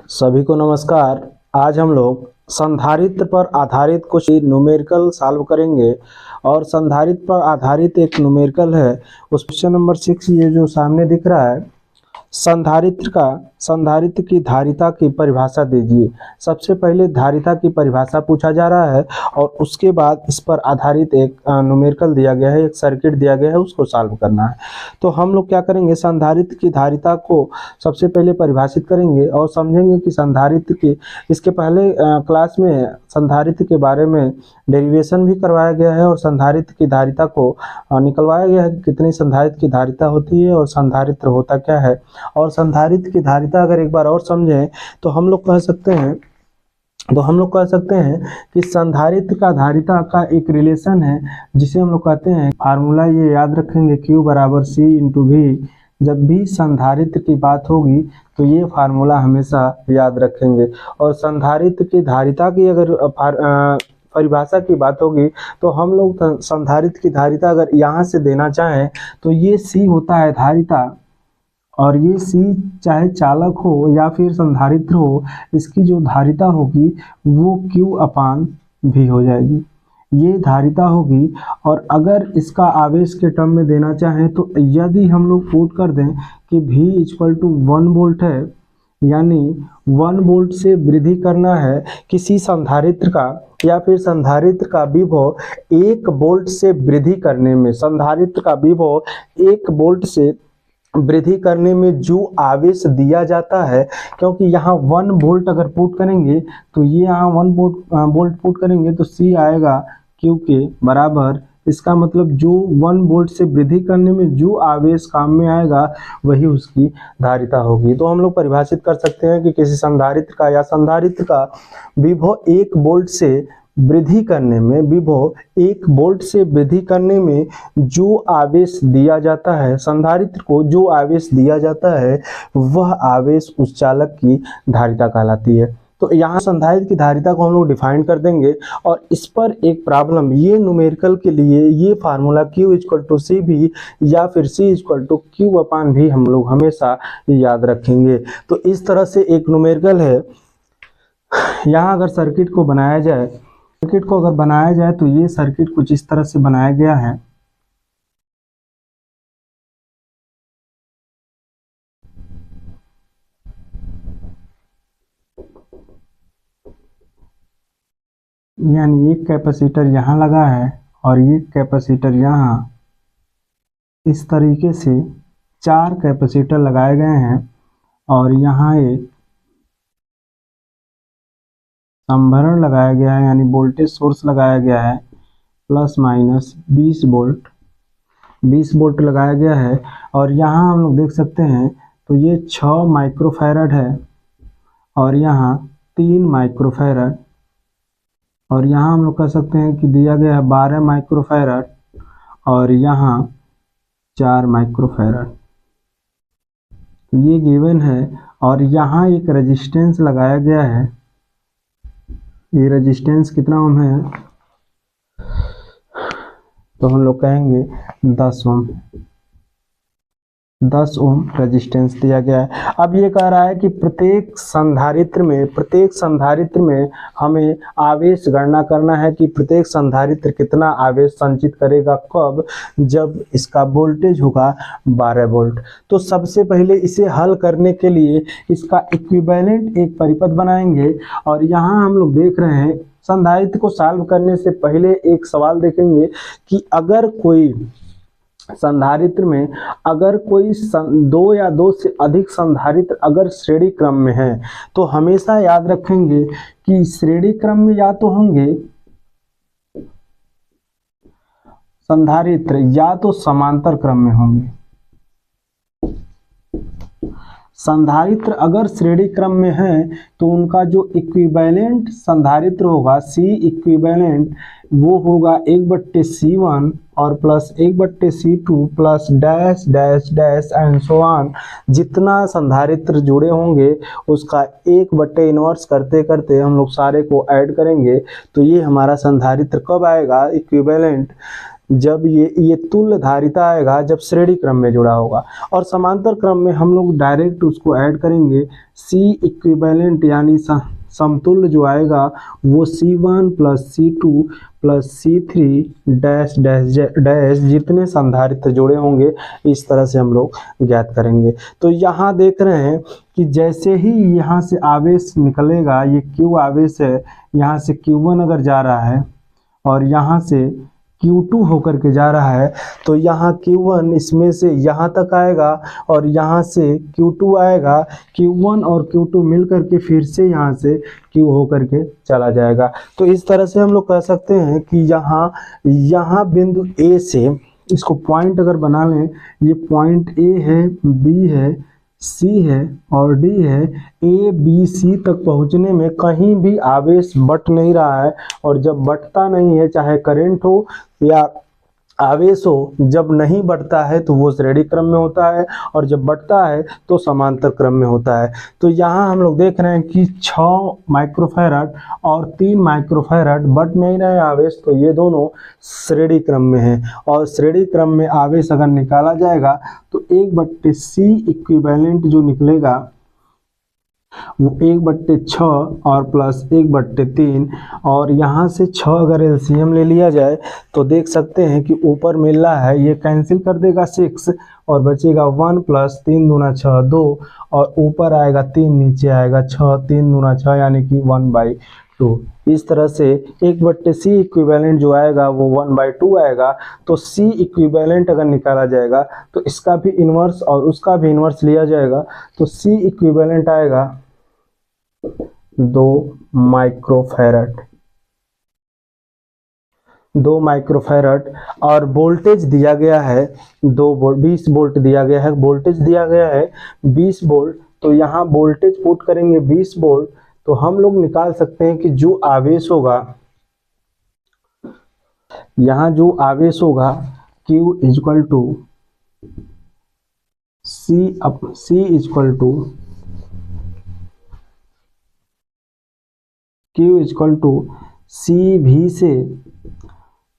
सभी को नमस्कार। आज हम लोग संधारित्र पर आधारित कुछ न्यूमेरिकल सॉल्व करेंगे और संधारित्र पर आधारित एक न्यूमेरिकल है। उस क्वेश्चन नंबर 6 ये जो सामने दिख रहा है, संधारित्र की धारिता की परिभाषा दीजिए। सबसे पहले धारिता की परिभाषा पूछा जा रहा है और उसके बाद इस पर आधारित एक न्यूमेरिकल दिया गया है, एक सर्किट दिया गया है, उसको सॉल्व करना है। तो हम लोग क्या करेंगे, संधारित्र की धारिता को सबसे पहले परिभाषित करेंगे और समझेंगे कि संधारित्र की, इसके पहले क्लास में संधारित्र के बारे में डेरिवेशन भी करवाया गया है और संधारित्र की धारिता को निकलवाया गया है कि कितनी संधारित्र की धारिता होती है और संधारित्र होता क्या है। और संधारित्र की धारिता अगर एक बार और समझें तो हम लोग कह सकते हैं कि संधारित्र का धारिता का एक रिलेशन है जिसे हम लोग कहते हैं, फार्मूला ये याद रखेंगे, Q बराबर C इंटू V। जब भी संधारित्र की बात होगी तो ये फार्मूला हमेशा याद रखेंगे। और संधारित्र की धारिता की अगर परिभाषा की बात होगी तो हम लोग संधारित्र की धारिता अगर यहाँ से देना चाहें तो ये C होता है धारिता, और ये C चाहे चालक हो या फिर संधारित्र हो, इसकी जो धारिता होगी वो Q अपान V हो जाएगी, ये धारिता होगी। और अगर इसका आवेश के टर्म में देना चाहें तो यदि हम लोग पुट कर दें कि V इक्वल टू 1 वोल्ट है, यानी 1 वोल्ट से वृद्धि करना है किसी संधारित्र का, या फिर संधारित्र का विभव 1 वोल्ट से वृद्धि करने में, संधारित्र का विभव 1 वोल्ट से वृद्धि करने में जो आवेश दिया जाता है, क्योंकि यहाँ 1 वोल्ट अगर पुट करेंगे तो ये यहाँ 1 वोल्ट पुट करेंगे तो C आएगा Q के बराबर। इसका मतलब जो 1 वोल्ट से वृद्धि करने में जो आवेश काम में आएगा वही उसकी धारिता होगी। तो हम लोग परिभाषित कर सकते हैं कि किसी संधारित्र का या संधारित्र का विभव 1 वोल्ट से वृद्धि करने में, विभव 1 वोल्ट से वृद्धि करने में जो आवेश दिया जाता है, संधारित्र को जो आवेश दिया जाता है वह आवेश उस चालक की धारिता कहलाती है। तो यहाँ संधारित्र की धारिता को हम लोग डिफाइन कर देंगे और इस पर एक प्रॉब्लम, ये न्यूमेरिकल के लिए ये formula Q equal to C V या फिर C equal to Q upon V हम लोग हमेशा याद रखेंगे। तो इस तरह से एक न्यूमेरिकल है। यहाँ अगर सर्किट को बनाया जाए तो ये सर्किट कुछ इस तरह से बनाया गया है। यानी एक कैपेसिटर यहाँ लगा है और ये कैपेसिटर यहाँ, इस तरीके से 4 कैपेसिटर लगाए गए हैं और यहाँ एक संभरण लगाया गया है, यानी वोल्टेज सोर्स लगाया गया है प्लस माइनस 20 वोल्ट लगाया गया है। और यहाँ हम लोग देख सकते हैं तो ये 6 माइक्रोफैरड है और यहाँ 3 माइक्रोफैरड, और यहाँ हम लोग कह सकते हैं कि दिया गया है 12 माइक्रोफैरड और यहाँ 4 माइक्रोफैरड, तो ये गिवन है। और यहाँ एक रेजिस्टेंस लगाया गया है, ये रेजिस्टेंस कितना ओम है, तो हम लोग कहेंगे 10 ओम, 10 ओम रेजिस्टेंस दिया गया है। अब ये कह रहा है कि प्रत्येक संधारित्र में हमें आवेश गणना करना है कि प्रत्येक संधारित्र कितना आवेश संचित करेगा, कब, जब इसका वोल्टेज होगा 12 वोल्ट। तो सबसे पहले इसे हल करने के लिए इसका इक्विवेलेंट एक परिपथ बनाएंगे। और यहाँ हम लोग देख रहे हैं, संधारित्र को सॉल्व करने से पहले एक सवाल देखेंगे कि अगर कोई संधारित्र में अगर कोई 2 या 2 से अधिक संधारित्र अगर श्रेणी क्रम में है तो हमेशा याद रखेंगे कि श्रेणी क्रम में या तो होंगे संधारित्र या तो समांतर क्रम में होंगे। संधारित्र अगर श्रेणी क्रम में है तो उनका जो इक्विवेलेंट संधारित्र होगा, C इक्विवेलेंट, वो होगा 1/C1 और plus 1/C2 plus dash dash dash and so on. जितना संधारित्र जुड़े होंगे उसका 1/इनवर्स करते करते हम लोग सारे को ऐड करेंगे तो ये हमारा संधारित्र कब आएगा, इक्विवेलेंट जब ये तुल्य धारिता आएगा जब श्रेणी क्रम में जुड़ा होगा, और समांतर क्रम में हम लोग डायरेक्ट उसको ऐड करेंगे। C इक्विवेलेंट यानी समतुल्य जो आएगा वो C1 plus C2 plus C3 dash dash dash जितने संधारित्र जोड़े होंगे इस तरह से हम लोग ज्ञात करेंगे। तो यहाँ देख रहे हैं कि जैसे ही यहाँ से आवेश निकलेगा, ये Q आवेश है, यहाँ से Q1 अगर जा रहा है और यहाँ से Q2 होकर के जा रहा है, तो यहाँ Q1 इसमें से यहाँ तक आएगा और यहाँ से Q2 आएगा। Q1 और Q2 मिल करके फिर से यहाँ से Q होकर के चला जाएगा। तो इस तरह से हम लोग कह सकते हैं कि यहाँ बिंदु A से इसको पॉइंट अगर बना लें, ये पॉइंट A है, B है, C है और D है। A B C तक पहुंचने में कहीं भी आवेश बट नहीं रहा है, और जब बटता नहीं है, चाहे करंट हो या आवेश हो, जब नहीं बढ़ता है तो वो श्रेणी क्रम में होता है, और जब बढ़ता है तो समांतर क्रम में होता है। तो यहाँ हम लोग देख रहे हैं कि 6 माइक्रोफैराड और 3 माइक्रोफैराड बढ़ नहीं रहे आवेश, तो ये दोनों श्रेणी क्रम में हैं। और श्रेणी क्रम में आवेश अगर निकाला जाएगा तो 1/C इक्विवेलेंट जो निकलेगा वो 1/6 और प्लस 1/3, और यहाँ से 6 अगर एलसीएम ले लिया जाए तो देख सकते हैं कि ऊपर मिल रहा है, ये कैंसिल कर देगा 6 और बचेगा 1 प्लस 3 दूना 6 2, और ऊपर आएगा 3, नीचे आएगा 6, 3 दूना 6 यानी कि 1/2। इस तरह से 1/C इक्विवेलेंट जो आएगा वो 1/2 आएगा। तो C इक्विवेलेंट अगर निकाला जाएगा तो इसका भी इन्वर्स और उसका भी इन्वर्स लिया जाएगा, तो C इक्विवेलेंट आएगा 2 माइक्रोफैराड, 2 माइक्रोफैराड। और वोल्टेज दिया गया है 20 वोल्ट दिया गया है, वोल्टेज दिया गया है 20 वोल्ट। तो यहाँ वोल्टेज पुट करेंगे 20 वोल्ट, तो हम लोग निकाल सकते हैं कि जो आवेश होगा, यहाँ जो आवेश होगा Q equal to C equal to Q equal to CV से,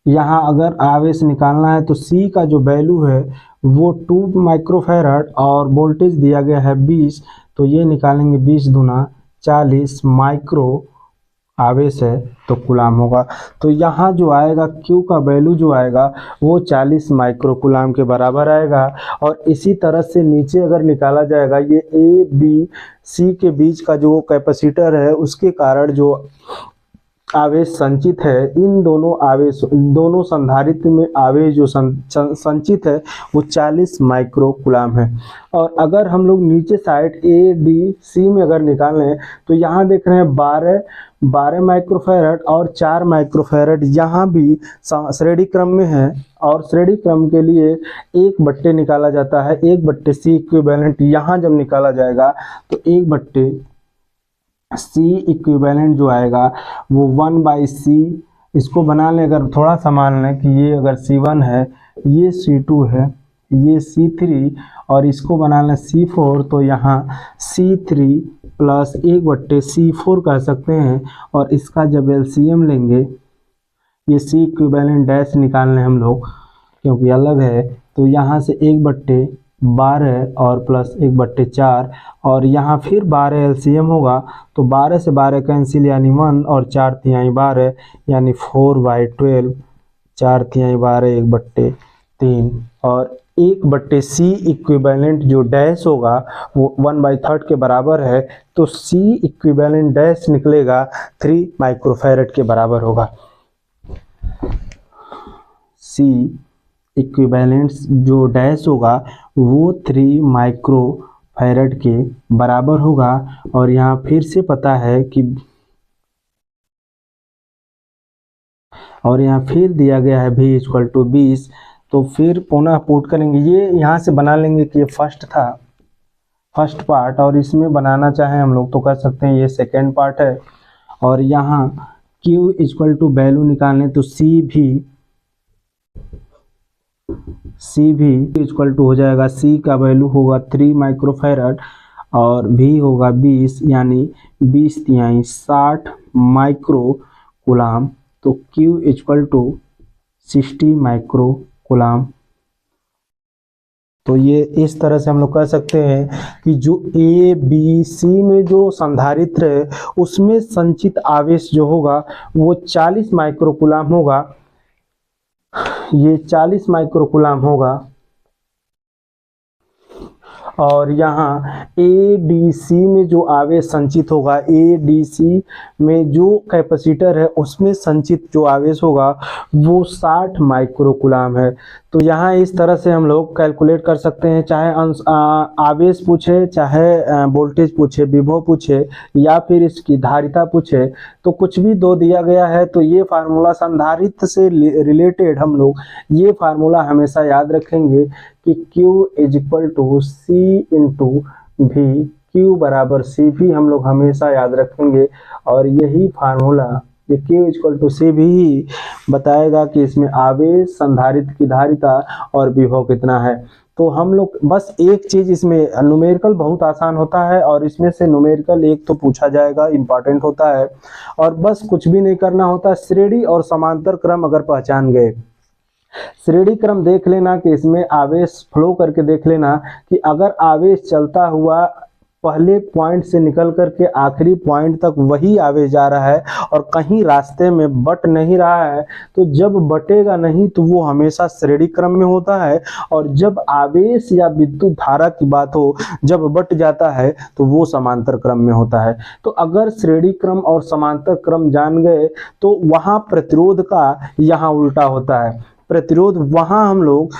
यहाँ अगर आवेश निकालना है तो C का जो वैल्यू है वो 2 माइक्रोफैराड और वोल्टेज दिया गया है 20, तो ये निकालेंगे 20 दूना 40 माइक्रो आवेश है तो कूलाम होगा। तो यहाँ जो आएगा Q का वैल्यू जो आएगा वो 40 माइक्रो कूलाम के बराबर आएगा। और इसी तरह से नीचे अगर निकाला जाएगा, ये A B C के बीच का जो कैपेसिटर है उसके कारण जो आवेश संचित है, इन दोनों संधारित्र में आवेश जो संचित है वो 40 माइक्रो कूलाम है। और अगर हम लोग नीचे साइड A B C में अगर निकालें तो यहाँ देख रहे हैं 12 माइक्रोफैराड और 4 माइक्रोफैराड यहाँ भी श्रेणी क्रम में है, और श्रेणी क्रम के लिए 1/, निकाला जाता है 1/C इक्विवेलेंट। यहाँ जब निकाला जाएगा तो 1/C इक्विवेलेंट जो आएगा वो 1/C, इसको बना लें, अगर थोड़ा सा मान लें कि ये अगर C1 है, ये C2 है, ये C3 और इसको बना लें C4, तो यहाँ C3 प्लस 1/C4 कह सकते हैं। और इसका जब एलसीएम लेंगे, ये C इक्विवेलेंट डैश निकालने हम लोग क्योंकि अलग है, तो यहाँ से 1/12 और प्लस 1/4, और यहाँ फिर 12 एलसीएम होगा तो 12 से 12 कैंसिल यानी 1 और 4/3 12 यानी 4/12, 4/3 12 1/3, और 1/C इक्विवेलेंट जो डैश होगा वो 1/3 के बराबर है, तो C इक्विवेलेंट डैश निकलेगा 3 माइक्रोफैराड के बराबर होगा। C इक्विवेलेंट जो डैश होगा वो 3 माइक्रोफैराड के बराबर होगा। और यहाँ फिर से पता है कि, और यहाँ फिर दिया गया है V इक्वल टू 20, तो फिर पुनः पुट करेंगे। ये यहाँ से बना लेंगे कि ये फर्स्ट था, फर्स्ट पार्ट, और इसमें बनाना चाहें हम लोग तो कर सकते हैं ये सेकेंड पार्ट है। और यहाँ Q इक्वल टू वैल्यू निकालने तो C भी इक्वल टू हो जाएगा, C का वैल्यू होगा 3 माइक्रोफैराड और V होगा 20 यानी 20/3 60 माइक्रो कूलाम। तो Q equal to 60 micro coulomb. तो ये इस तरह से हम लोग कह सकते हैं कि जो ए बी सी में जो संधारित्र है उसमें संचित आवेश जो होगा वो 40 माइक्रो कूलाम होगा। ये 40 माइक्रो कूलाम होगा। और यहाँ ए डी सी में जो आवेश संचित होगा, ए डी सी में जो कैपेसिटर है उसमें संचित जो आवेश होगा वो 60 माइक्रो कूलाम है। तो यहाँ इस तरह से हम लोग कैलकुलेट कर सकते हैं, चाहे आवेश पूछे, चाहे वोल्टेज पूछे, विभव पूछे, या फिर इसकी धारिता पूछे, तो कुछ भी दो दिया गया है तो ये फार्मूला संधारित्र से रिलेटेड हम लोग ये फार्मूला हमेशा याद रखेंगे कि Q is equal to C into V, Q बराबर C भी हम लोग हमेशा याद रखेंगे। और यही फार्मूला ये Q is equal to C V बताएगा कि इसमें आवेश, संधारित्र की धारिता और विभव कितना है। तो हम लोग बस एक चीज, इसमें न्यूमेरिकल बहुत आसान होता है और इसमें से न्यूमेरिकल एक तो पूछा जाएगा, इंपॉर्टेंट होता है, और बस कुछ भी नहीं करना होता। श्रेणी और समांतर क्रम अगर पहचान गए, श्रेणी क्रम देख लेना कि इसमें आवेश फ्लो करके देख लेना कि अगर आवेश चलता हुआ पहले पॉइंट से निकल करके आखिरी पॉइंट तक वही आवेश जा रहा है और कहीं रास्ते में बट नहीं रहा है, तो जब बटेगा नहीं तो वो हमेशा श्रेणी क्रम में होता है। और जब आवेश या विद्युत धारा की बात हो, जब बट जाता है तो वो समांतर क्रम में होता है। तो अगर श्रेणी क्रम और समांतर क्रम जान गए तो वहाँ प्रतिरोध का यहाँ उल्टा होता है। प्रतिरोध वहां हम लोग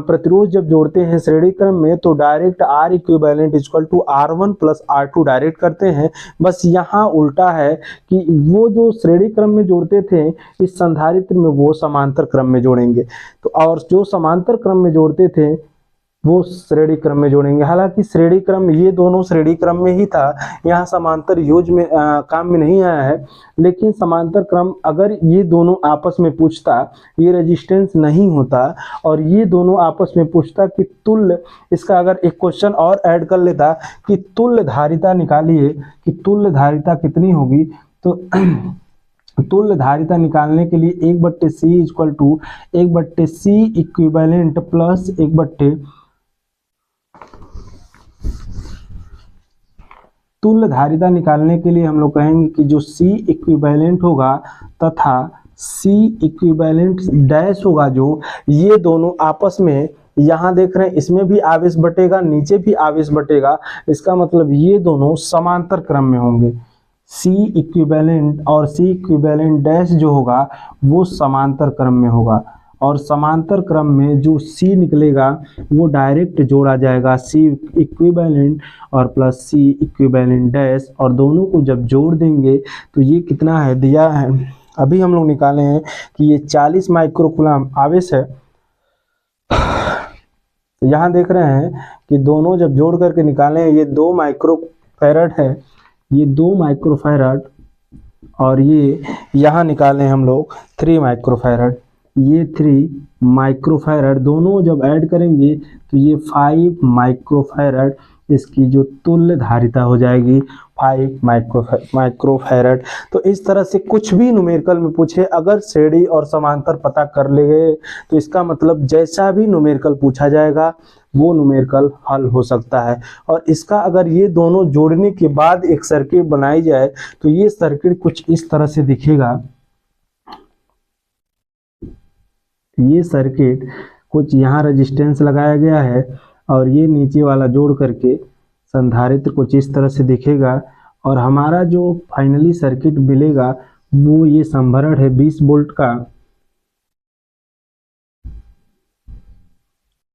प्रतिरोध जब जोड़ते हैं श्रेणी क्रम में तो direct R equivalent equal to R1 plus R2 direct करते हैं। बस यहाँ उल्टा है कि वो जो श्रेणी क्रम में जोड़ते थे इस संधारित्र में वो समांतर क्रम में जोड़ेंगे, तो और जो समांतर क्रम में जोड़ते थे वो श्रेणी क्रम में जोड़ेंगे। हालांकि श्रेणी क्रम ये दोनों श्रेणी क्रम में ही था, यहाँ समांतर यूज में काम में नहीं आया है। लेकिन समांतर क्रम अगर ये दोनों आपस में पूछता, ये रेजिस्टेंस नहीं होता और ये दोनों आपस में पूछता कि तुल्य, इसका अगर एक क्वेश्चन और ऐड कर लेता कि तुल्य धारिता निकालिए कि तुल्य धारिता कितनी होगी, तो तुल्य धारिता निकालने के लिए 1/C equal to 1/C equivalent plus 1/, तुल्य धारिता निकालने के लिए हम लोग कहेंगे कि जो C इक्विवेलेंट होगा तथा C इक्विवेलेंट डैश होगा, जो ये दोनों आपस में, यहाँ देख रहे हैं इसमें भी आवेश बटेगा, नीचे भी आवेश बटेगा, इसका मतलब ये दोनों समांतर क्रम में होंगे। C इक्विवेलेंट और C इक्विवेलेंट डैश जो होगा वो समांतर क्रम में होगा। और समांतर क्रम में जो C निकलेगा वो डायरेक्ट जोड़ा जाएगा, C इक्विवेलेंट और प्लस C इक्विवेलेंट डैश, और दोनों को जब जोड़ देंगे तो ये कितना है दिया है, अभी हम लोग निकाले हैं कि ये 40 माइक्रो कूलाम आवेश है। तो यहाँ देख रहे हैं कि दोनों जब जोड़ करके निकाले हैं, ये 2 माइक्रो फैराड है, ये 2 माइक्रो फैराड, और ये यहाँ निकाले हम लोग 3 माइक्रो फैराड, ये 3 माइक्रो फैराड, दोनों जब ऐड करेंगे तो ये 5 माइक्रो फैराड, इसकी जो तुल्य धारिता हो जाएगी 5 माइक्रो फैराड। तो इस तरह से कुछ भी न्यूमेरिकल में पूछे, अगर श्रेणी और समांतर पता कर ले गए तो इसका मतलब जैसा भी न्यूमेरिकल पूछा जाएगा वो न्यूमेरिकल हल हो सकता है। और इसका अगर ये दोनों जोड़ने के बाद एक सर्किट बनाई जाए तो ये सर्किट कुछ इस तरह से दिखेगा। ये सर्किट कुछ यहाँ रेजिस्टेंस लगाया गया है और ये नीचे वाला जोड़ करके संधारित्र कुछ इस तरह से दिखेगा, और हमारा जो फाइनली सर्किट मिलेगा वो ये संभरण है 20 वोल्ट का,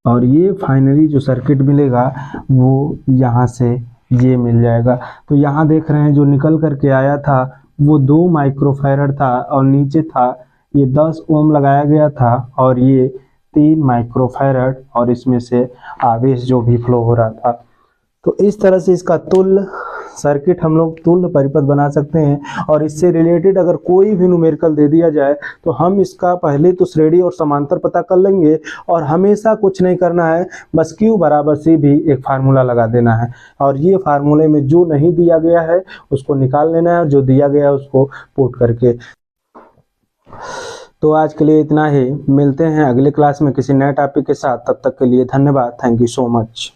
और ये फाइनली जो सर्किट मिलेगा वो यहाँ से ये मिल जाएगा। तो यहाँ देख रहे हैं जो निकल करके आया था वो 2 माइक्रो फैराड था और नीचे था ये 10 ओम लगाया गया था और ये 3 माइक्रो फैराड, और इसमें से आवेश जो भी फ्लो हो रहा था। तो इस तरह से इसका तुल्य सर्किट हम लोग तुल्य परिपथ बना सकते हैं। और इससे रिलेटेड अगर कोई भी न्यूमेरिकल दे दिया जाए तो हम इसका पहले तो श्रेणी और समांतर पता कर लेंगे, और हमेशा कुछ नहीं करना है, बस Q बराबर C भी एक फार्मूला लगा देना है, और ये फार्मूले में जो नहीं दिया गया है उसको निकाल लेना है और जो दिया गया है उसको पुट करके। तो आज के लिए इतना ही, मिलते हैं अगले क्लास में किसी नए टॉपिक के साथ। तब तक के लिए धन्यवाद। Thank you so much.